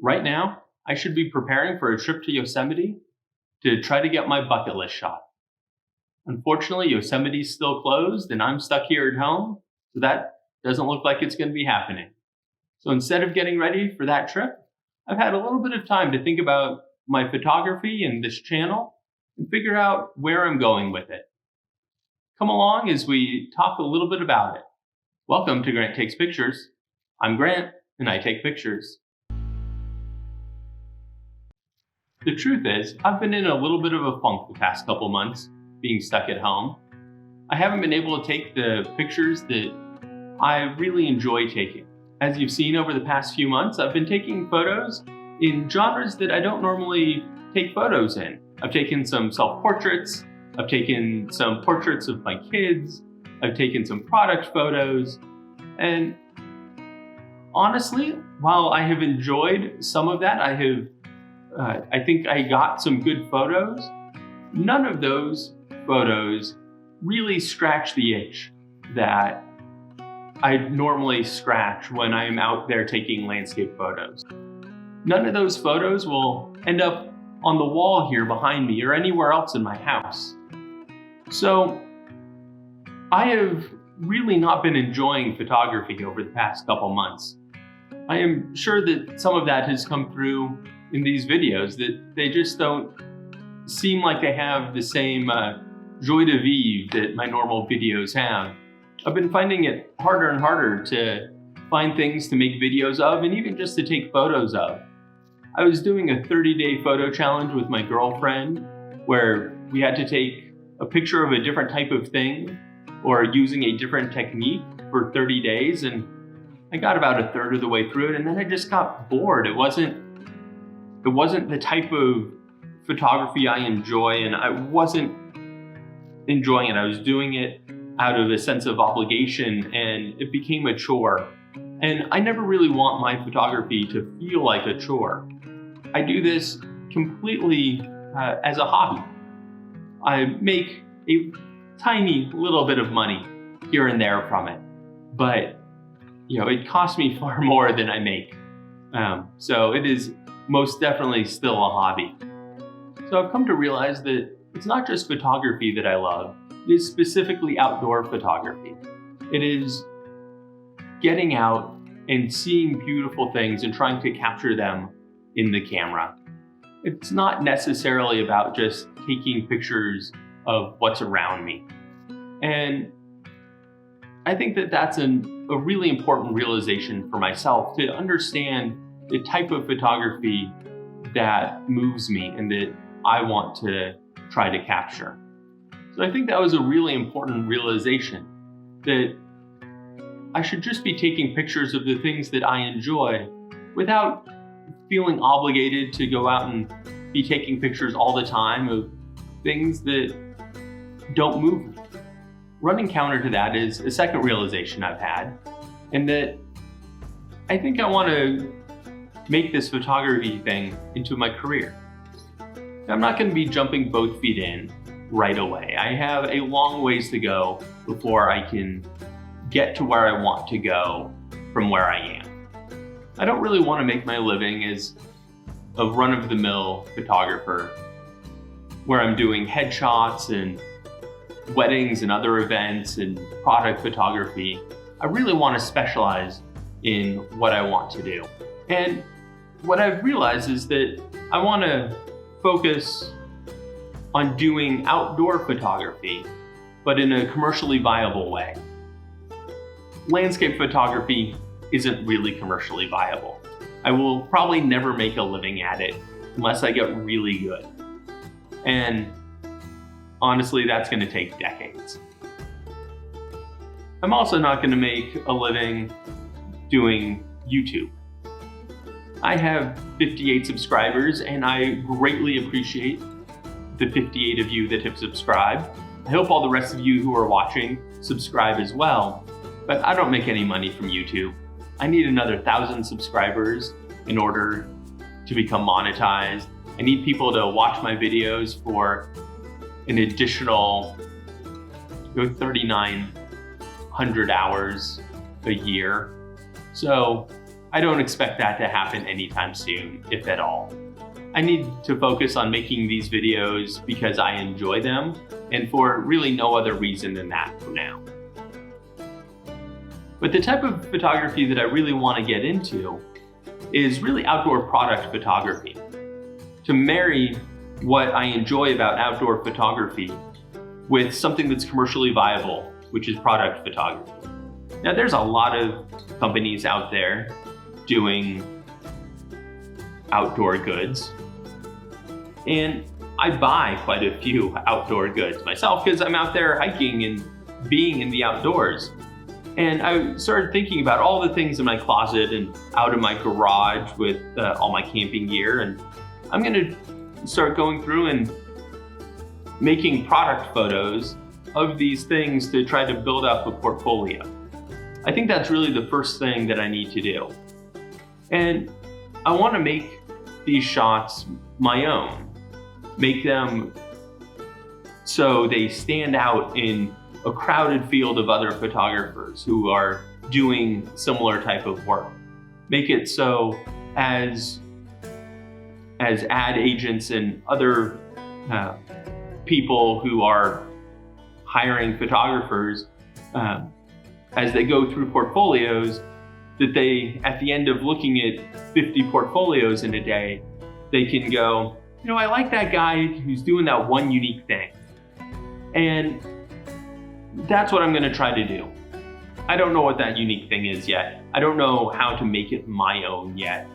Right now, I should be preparing for a trip to Yosemite to try to get my bucket list shot. Unfortunately, Yosemite's still closed and I'm stuck here at home, so that doesn't look like it's going to be happening. So instead of getting ready for that trip, I've had a little bit of time to think about my photography and this channel and figure out where I'm going with it. Come along as we talk a little bit about it. Welcome to Grant Takes Pictures. I'm Grant and I take pictures. The truth is, I've been in a little bit of a funk the past couple months, being stuck at home. I haven't been able to take the pictures that I really enjoy taking. As you've seen over the past few months, I've been taking photos in genres that I don't normally take photos in. I've taken some self-portraits, I've taken some portraits of my kids, I've taken some product photos, and honestly, while I have enjoyed some of that, I think I got some good photos. None of those photos really scratch the itch that I normally scratch when I'm out there taking landscape photos. None of those photos will end up on the wall here behind me or anywhere else in my house. So I have really not been enjoying photography over the past couple months. I am sure that some of that has come through in these videos, that they just don't seem like they have the same joie de vivre that my normal videos have. I've been finding it harder and harder to find things to make videos of and even just to take photos of. I was doing a 30-day photo challenge with my girlfriend where we had to take a picture of a different type of thing or using a different technique for 30 days, and I got about a third of the way through it, and then I just got bored. It wasn't the type of photography I enjoy, and I wasn't enjoying it. I was doing it out of a sense of obligation, and it became a chore. And I never really want my photography to feel like a chore. I do this completely as a hobby. I make a tiny little bit of money here and there from it, but it costs me far more than I make. So it is most definitely still a hobby. So I've come to realize that it's not just photography that I love, it is specifically outdoor photography. It is getting out and seeing beautiful things and trying to capture them in the camera. It's not necessarily about just taking pictures of what's around me. And I think that that's a really important realization for myself, to understand the type of photography that moves me and that I want to try to capture. So I think that was a really important realization, that I should just be taking pictures of the things that I enjoy without feeling obligated to go out and be taking pictures all the time of things that don't move me. Running counter to that is a second realization I've had, and that I think I want to make this photography thing into my career. I'm not going to be jumping both feet in right away. I have a long ways to go before I can get to where I want to go from where I am. I don't really want to make my living as a run-of-the-mill photographer where I'm doing headshots and weddings and other events and product photography. I really want to specialize in what I want to do. And what I've realized is that I want to focus on doing outdoor photography, but in a commercially viable way. Landscape photography isn't really commercially viable. I will probably never make a living at it unless I get really good. And honestly, that's going to take decades. I'm also not going to make a living doing YouTube. I have 58 subscribers, and I greatly appreciate the 58 of you that have subscribed. I hope all the rest of you who are watching subscribe as well, but I don't make any money from YouTube. I need another 1,000 subscribers in order to become monetized. I need people to watch my videos for an additional 3,900 hours a year. So I don't expect that to happen anytime soon, if at all. I need to focus on making these videos because I enjoy them and for really no other reason than that for now. But the type of photography that I really want to get into is really outdoor product photography. To marry what I enjoy about outdoor photography with something that's commercially viable, which is product photography. Now, there's a lot of companies out there doing outdoor goods, and I buy quite a few outdoor goods myself because I'm out there hiking and being in the outdoors. And I started thinking about all the things in my closet and out in my garage with all my camping gear, and I'm gonna start going through and making product photos of these things to try to build up a portfolio. I think that's really the first thing that I need to do. And I want to make these shots my own, make them so they stand out in a crowded field of other photographers who are doing similar type of work. Make it so as ad agents and other people who are hiring photographers, as they go through portfolios, that they, at the end of looking at 50 portfolios in a day, they can go, you know, I like that guy who's doing that one unique thing. And that's what I'm going to try to do. I don't know what that unique thing is yet. I don't know how to make it my own yet,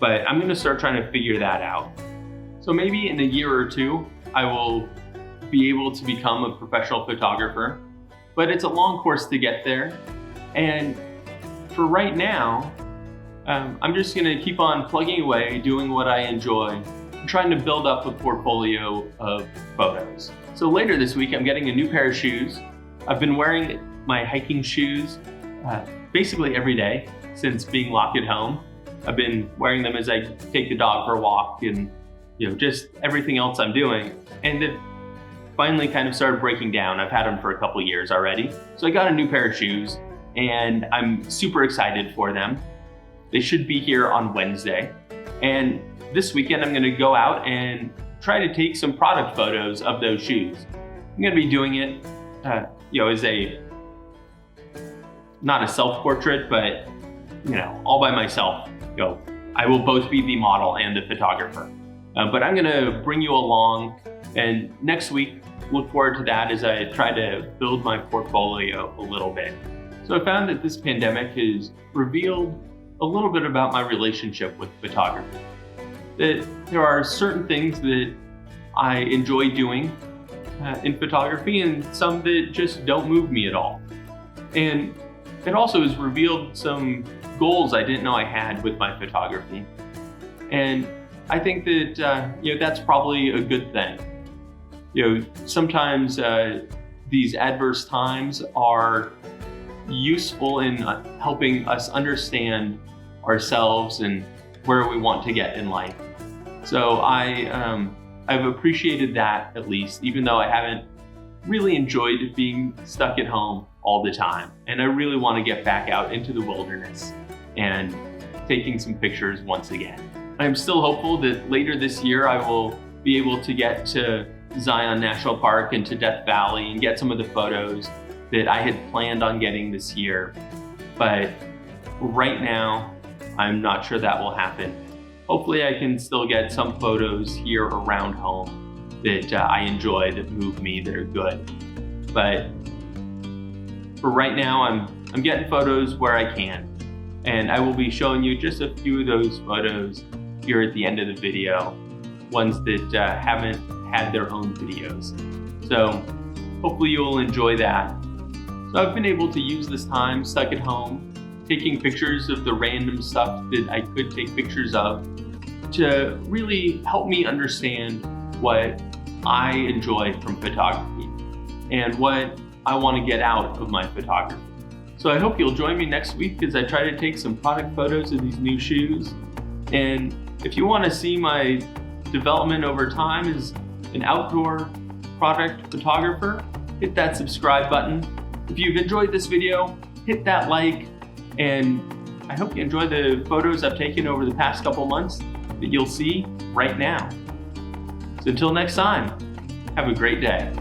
but I'm going to start trying to figure that out. So maybe in a year or two, I will be able to become a professional photographer, but it's a long course to get there. And for right now, I'm just going to keep on plugging away, doing what I enjoy, and trying to build up a portfolio of photos. So later this week, I'm getting a new pair of shoes. I've been wearing my hiking shoes basically every day since being locked at home. I've been wearing them as I take the dog for a walk and just everything else I'm doing. And they've finally kind of started breaking down. I've had them for a couple years already. So I got a new pair of shoes and I'm super excited for them. They should be here on Wednesday. And this weekend I'm gonna go out and try to take some product photos of those shoes. I'm gonna be doing it as not a self-portrait, but all by myself. I will both be the model and the photographer. But I'm gonna bring you along, and next week, look forward to that as I try to build my portfolio a little bit. So I found that this pandemic has revealed a little bit about my relationship with photography. That there are certain things that I enjoy doing in photography and some that just don't move me at all. And it also has revealed some goals I didn't know I had with my photography. And I think that that's probably a good thing. Sometimes these adverse times are useful in helping us understand ourselves and where we want to get in life. So I've appreciated that, at least, even though I haven't really enjoyed being stuck at home all the time. And I really want to get back out into the wilderness and taking some pictures once again. I'm still hopeful that later this year I will be able to get to Zion National Park and to Death Valley and get some of the photos that I had planned on getting this year. But right now, I'm not sure that will happen. Hopefully I can still get some photos here around home that I enjoy, that move me, that are good. But for right now, I'm getting photos where I can. And I will be showing you just a few of those photos here at the end of the video, ones that haven't had their own videos. So hopefully you'll enjoy that. So I've been able to use this time stuck at home, taking pictures of the random stuff that I could take pictures of, to really help me understand what I enjoy from photography and what I want to get out of my photography. So I hope you'll join me next week as I try to take some product photos of these new shoes. And if you want to see my development over time as an outdoor product photographer, hit that subscribe button. If you've enjoyed this video, hit that like and I hope you enjoy the photos I've taken over the past couple months that you'll see right now. So until next time, have a great day.